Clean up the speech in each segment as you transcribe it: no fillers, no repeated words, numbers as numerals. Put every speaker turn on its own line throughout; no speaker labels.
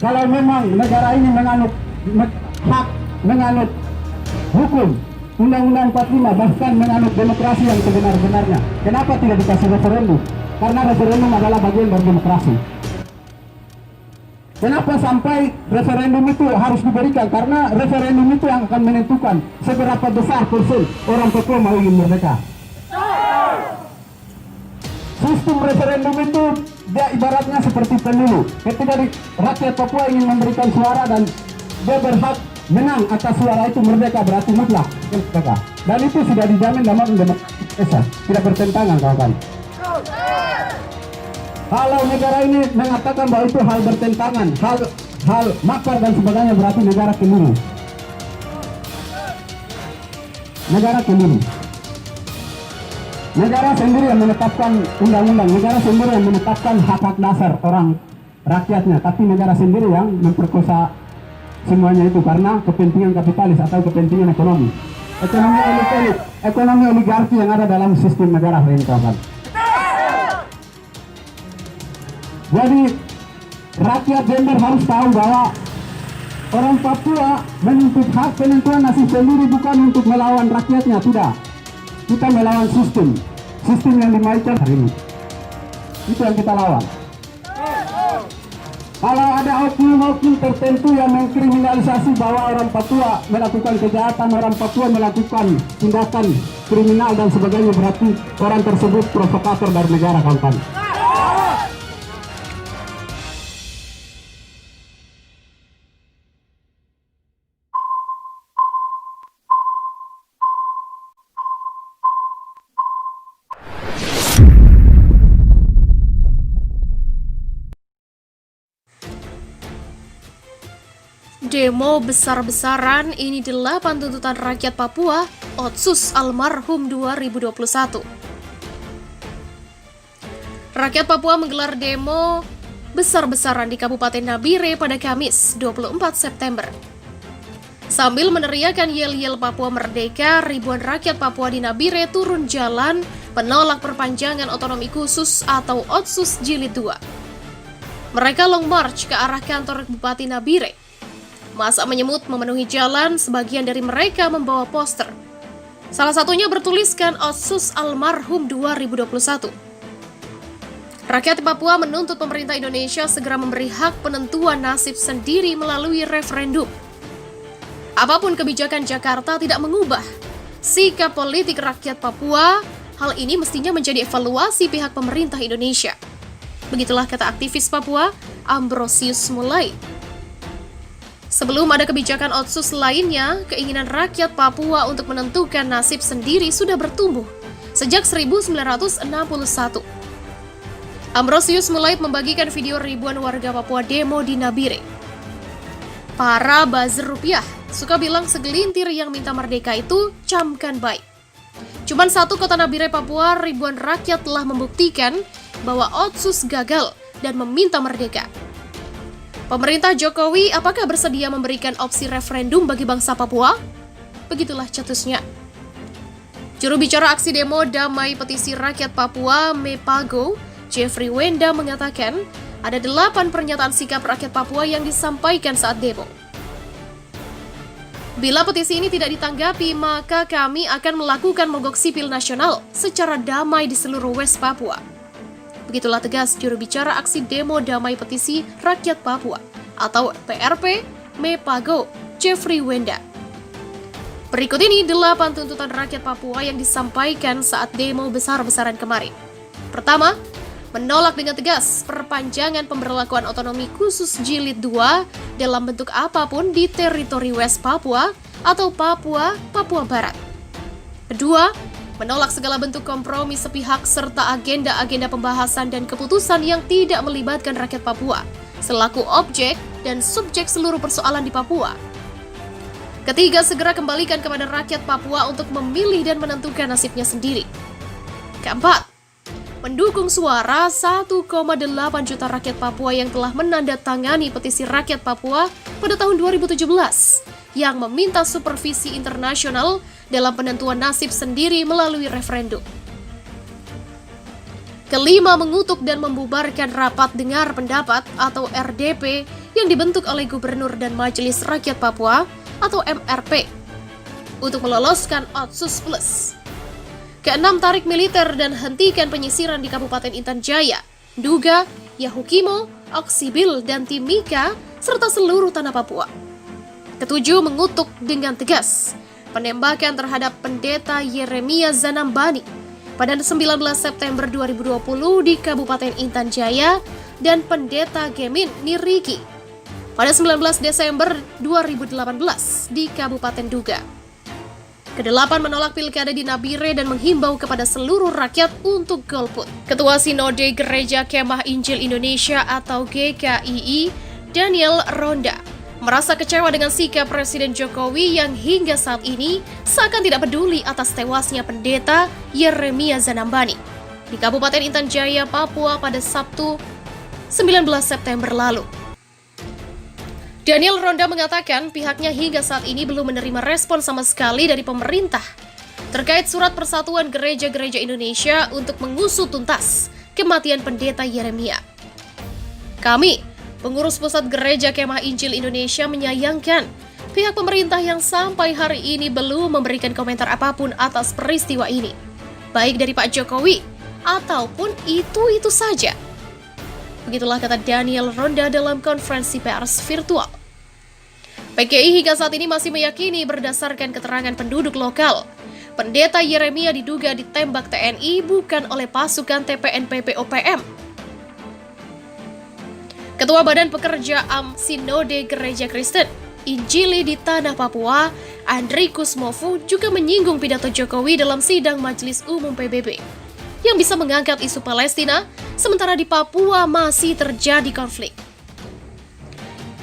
kalau memang negara ini menganut hak, menganut hukum, Undang-Undang 45, bahkan menganut demokrasi yang sebenar-benarnya, kenapa tidak dikasih referendum? Karena referendum adalah bagian dari demokrasi. Kenapa sampai referendum itu harus diberikan? Karena referendum itu yang akan menentukan seberapa besar persen orang Papua mau ingin merdeka. Sistem referendum itu dia ibaratnya seperti pemilu. Ketika rakyat Papua ingin memberikan suara dan dia berhak menang atas suara itu, merdeka berarti mutlak. Dan itu sudah dijamin dalam demokrasi, tidak bertentangan, kawan-kawan. Kalau negara ini mengatakan bahwa itu hal bertentangan, hal makar dan sebagainya, berarti negara keliru. Negara keliru. Negara sendiri yang menetapkan undang-undang, negara sendiri yang menetapkan hak-hak dasar orang rakyatnya, tapi negara sendiri yang memperkosa semuanya itu karena kepentingan kapitalis atau kepentingan ekonomi. Ekonomi elit-elit, ekonomi oligarki yang ada dalam sistem negara ini, kawan. Jadi rakyat Jember harus tahu bahwa orang Papua menuntut hak penentuan nasib sendiri bukan untuk melawan rakyatnya, tidak. Kita melawan sistem yang dimainkan hari ini. Itu yang kita lawan. Kalau ada oknum-oknum tertentu yang mengkriminalisasi bahwa orang Papua melakukan kejahatan, orang Papua melakukan tindakan kriminal dan sebagainya, berarti orang tersebut provokator dari negara, kawan-kawan.
Demo besar-besaran ini 8 tuntutan rakyat Papua, Otsus almarhum 2021. Rakyat Papua menggelar demo besar-besaran di Kabupaten Nabire pada Kamis 24 September. Sambil meneriakan yel-yel Papua Merdeka, ribuan rakyat Papua di Nabire turun jalan menolak perpanjangan otonomi khusus atau Otsus Jilid 2. Mereka long march ke arah kantor Bupati Nabire. Masa menyemut memenuhi jalan, sebagian dari mereka membawa poster. Salah satunya bertuliskan Otsus almarhum 2021. Rakyat Papua menuntut pemerintah Indonesia segera memberi hak penentuan nasib sendiri melalui referendum. Apapun kebijakan Jakarta tidak mengubah sikap politik rakyat Papua, hal ini mestinya menjadi evaluasi pihak pemerintah Indonesia. Begitulah kata aktivis Papua, Ambrosius Mulai. Sebelum ada kebijakan Otsus lainnya, keinginan rakyat Papua untuk menentukan nasib sendiri sudah bertumbuh sejak 1961. Ambrosius mulai membagikan video ribuan warga Papua demo di Nabire. Para buzzer rupiah suka bilang segelintir yang minta merdeka itu camkan baik. Cuman satu kota Nabire, Papua, ribuan rakyat telah membuktikan bahwa Otsus gagal dan meminta merdeka. Pemerintah Jokowi apakah bersedia memberikan opsi referendum bagi bangsa Papua? Begitulah cetusnya. Juru bicara aksi demo damai petisi rakyat Papua, MEPAGO, Jeffrey Wenda mengatakan ada 8 pernyataan sikap rakyat Papua yang disampaikan saat demo. Bila petisi ini tidak ditanggapi, maka kami akan melakukan mogok sipil nasional secara damai di seluruh West Papua. Begitulah tegas juru bicara aksi demo damai petisi rakyat Papua atau PRP MEPAGO, Jeffrey Wenda. Berikut ini 8 tuntutan rakyat Papua yang disampaikan saat demo besar-besaran kemarin. Pertama, menolak dengan tegas perpanjangan pemberlakuan otonomi khusus Jilid 2 dalam bentuk apapun di teritori West Papua atau Papua Barat. Kedua, menolak segala bentuk kompromi sepihak serta agenda-agenda pembahasan dan keputusan yang tidak melibatkan rakyat Papua selaku objek dan subjek seluruh persoalan di Papua. Ketiga, segera kembalikan kepada rakyat Papua untuk memilih dan menentukan nasibnya sendiri. Keempat, mendukung suara 1,8 juta rakyat Papua yang telah menandatangani petisi rakyat Papua pada tahun 2017 yang meminta supervisi internasional dalam penentuan nasib sendiri melalui referendum. Kelima, mengutuk dan membubarkan Rapat Dengar Pendapat atau RDP yang dibentuk oleh Gubernur dan Majelis Rakyat Papua atau MRP untuk meloloskan Otsus Plus. Keenam, tarik militer dan hentikan penyisiran di Kabupaten Intan Jaya, Nduga, Yahukimo, Oksibil, dan Timika, serta seluruh tanah Papua. Ketujuh, mengutuk dengan tegas penembakan terhadap Pendeta Yeremia Zanambani pada 19 September 2020 di Kabupaten Intan Jaya dan Pendeta Gemin Niriki pada 19 Desember 2018 di Kabupaten Duga. Kedelapan, menolak pilkada di Nabire dan menghimbau kepada seluruh rakyat untuk golput. Ketua Sinode Gereja Kemah Injil Indonesia atau GKII, Daniel Ronda, merasa kecewa dengan sikap Presiden Jokowi yang hingga saat ini seakan tidak peduli atas tewasnya Pendeta Yeremia Zanambani di Kabupaten Intan Jaya, Papua pada Sabtu 19 September lalu. Daniel Ronda mengatakan pihaknya hingga saat ini belum menerima respon sama sekali dari pemerintah terkait surat Persatuan Gereja-Gereja Indonesia untuk mengusut tuntas kematian Pendeta Yeremia. Kami, pengurus Pusat Gereja Kemah Injil Indonesia, menyayangkan pihak pemerintah yang sampai hari ini belum memberikan komentar apapun atas peristiwa ini, baik dari Pak Jokowi ataupun itu saja. Begitulah kata Daniel Ronda dalam konferensi pers virtual. PGI hingga saat ini masih meyakini berdasarkan keterangan penduduk lokal, Pendeta Yeremia diduga ditembak TNI bukan oleh pasukan TPNP POPM. Ketua Badan Pekerja Sinode Gereja Kristen Injili di Tanah Papua, Andri Kusmofu, juga menyinggung pidato Jokowi dalam sidang Majelis Umum PBB yang bisa mengangkat isu Palestina, sementara di Papua masih terjadi konflik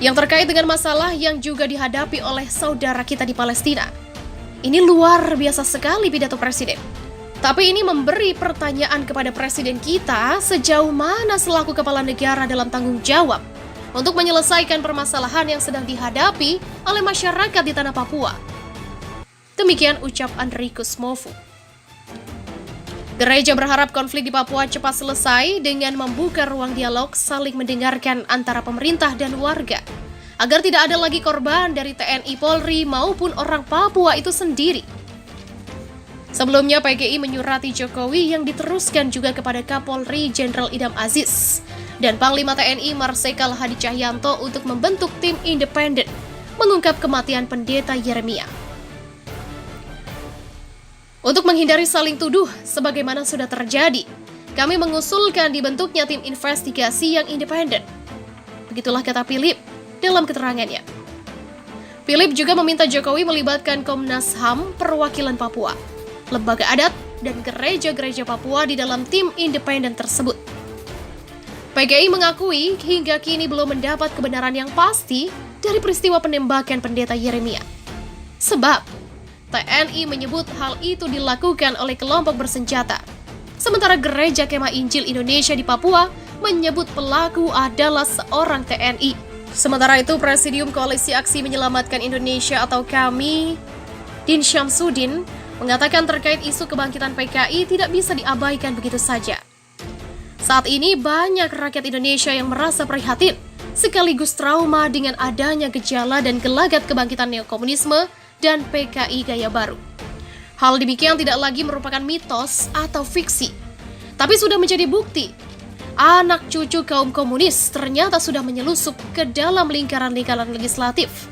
yang terkait dengan masalah yang juga dihadapi oleh saudara kita di Palestina. Ini luar biasa sekali pidato Presiden. Tapi ini memberi pertanyaan kepada Presiden kita sejauh mana selaku kepala negara dalam tanggung jawab untuk menyelesaikan permasalahan yang sedang dihadapi oleh masyarakat di Tanah Papua. Demikian ucap Andri Kusmofu. Gereja berharap konflik di Papua cepat selesai dengan membuka ruang dialog saling mendengarkan antara pemerintah dan warga, agar tidak ada lagi korban dari TNI Polri maupun orang Papua itu sendiri. Sebelumnya PGI menyurati Jokowi yang diteruskan juga kepada Kapolri Jenderal Idam Aziz dan Panglima TNI Marsikal Hadi Cahyanto untuk membentuk tim independen mengungkap kematian Pendeta Yeremia. Untuk menghindari saling tuduh sebagaimana sudah terjadi, kami mengusulkan dibentuknya tim investigasi yang independen. Begitulah kata Philip dalam keterangannya. Philip juga meminta Jokowi melibatkan Komnas HAM perwakilan Papua, lembaga adat, dan gereja-gereja Papua di dalam tim independen tersebut. PGI mengakui hingga kini belum mendapat kebenaran yang pasti dari peristiwa penembakan Pendeta Yeremia. Sebab TNI menyebut hal itu dilakukan oleh kelompok bersenjata, sementara Gereja Kemah Injil Indonesia di Papua menyebut pelaku adalah seorang TNI. Sementara itu, Presidium Koalisi Aksi Menyelamatkan Indonesia atau KAMI, Din Syamsuddin, mengatakan terkait isu kebangkitan PKI tidak bisa diabaikan begitu saja. Saat ini banyak rakyat Indonesia yang merasa prihatin, sekaligus trauma dengan adanya gejala dan gelagat kebangkitan neokomunisme dan PKI gaya baru. Hal demikian tidak lagi merupakan mitos atau fiksi, tapi sudah menjadi bukti. Anak cucu kaum komunis ternyata sudah menyelusup ke dalam lingkaran-lingkaran legislatif.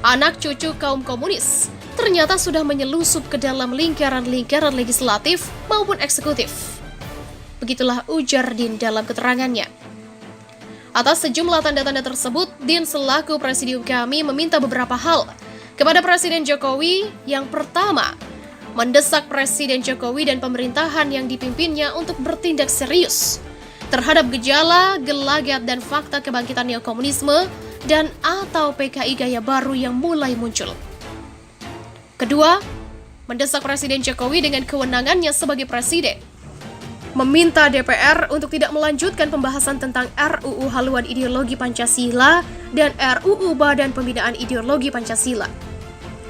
Anak cucu kaum komunis ternyata sudah menyelusup ke dalam lingkaran-lingkaran legislatif maupun eksekutif. Begitulah ujar Din dalam keterangannya. Atas sejumlah tanda-tanda tersebut, Din selaku Presidium kami meminta beberapa hal kepada Presiden Jokowi. Yang pertama, mendesak Presiden Jokowi dan pemerintahan yang dipimpinnya untuk bertindak serius terhadap gejala, gelagat, dan fakta kebangkitan neokomunisme dan atau PKI gaya baru yang mulai muncul. Kedua, mendesak Presiden Jokowi dengan kewenangannya sebagai Presiden meminta DPR untuk tidak melanjutkan pembahasan tentang RUU Haluan Ideologi Pancasila dan RUU Badan Pembinaan Ideologi Pancasila.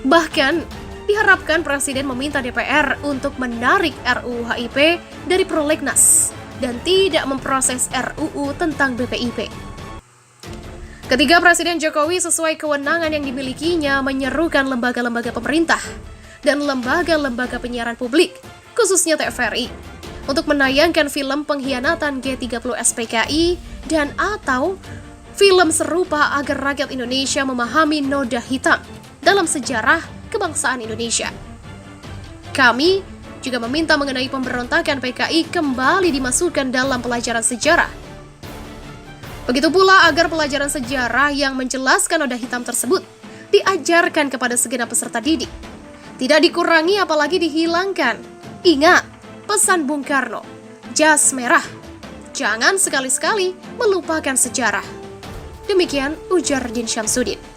Bahkan, diharapkan Presiden meminta DPR untuk menarik RUU HIP dari prolegnas dan tidak memproses RUU tentang BPIP. Ketiga, Presiden Jokowi sesuai kewenangan yang dimilikinya menyerukan lembaga-lembaga pemerintah dan lembaga-lembaga penyiaran publik, khususnya TVRI, untuk menayangkan film pengkhianatan G30 SPKI dan atau film serupa agar rakyat Indonesia memahami noda hitam dalam sejarah kebangsaan Indonesia. Kami juga meminta mengenai pemberontakan PKI kembali dimasukkan dalam pelajaran sejarah. Begitu pula agar pelajaran sejarah yang menjelaskan noda hitam tersebut diajarkan kepada segenap peserta didik. Tidak dikurangi apalagi dihilangkan. Ingat, pesan Bung Karno, jas merah. Jangan sekali-sekali melupakan sejarah. Demikian ujar Din Syamsuddin.